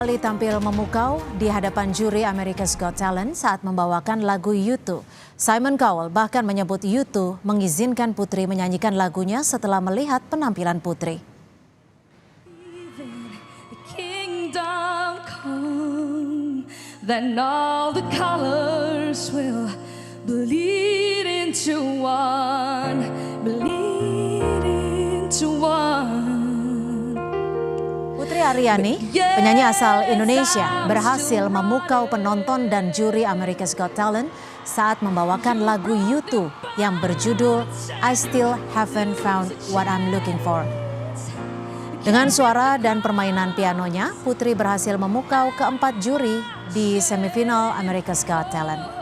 Kali tampil memukau di hadapan juri America's Got Talent saat membawakan lagu U2. Simon Cowell bahkan menyebut U2 mengizinkan Putri menyanyikan lagunya setelah melihat penampilan Putri. Then all the colors will bleed into one, bleed into one. Putri Aryani, penyanyi asal Indonesia, berhasil memukau penonton dan juri America's Got Talent saat membawakan lagu U2 yang berjudul I Still Haven't Found What I'm Looking For. Dengan suara dan permainan pianonya, Putri berhasil memukau keempat juri di semifinal America's Got Talent.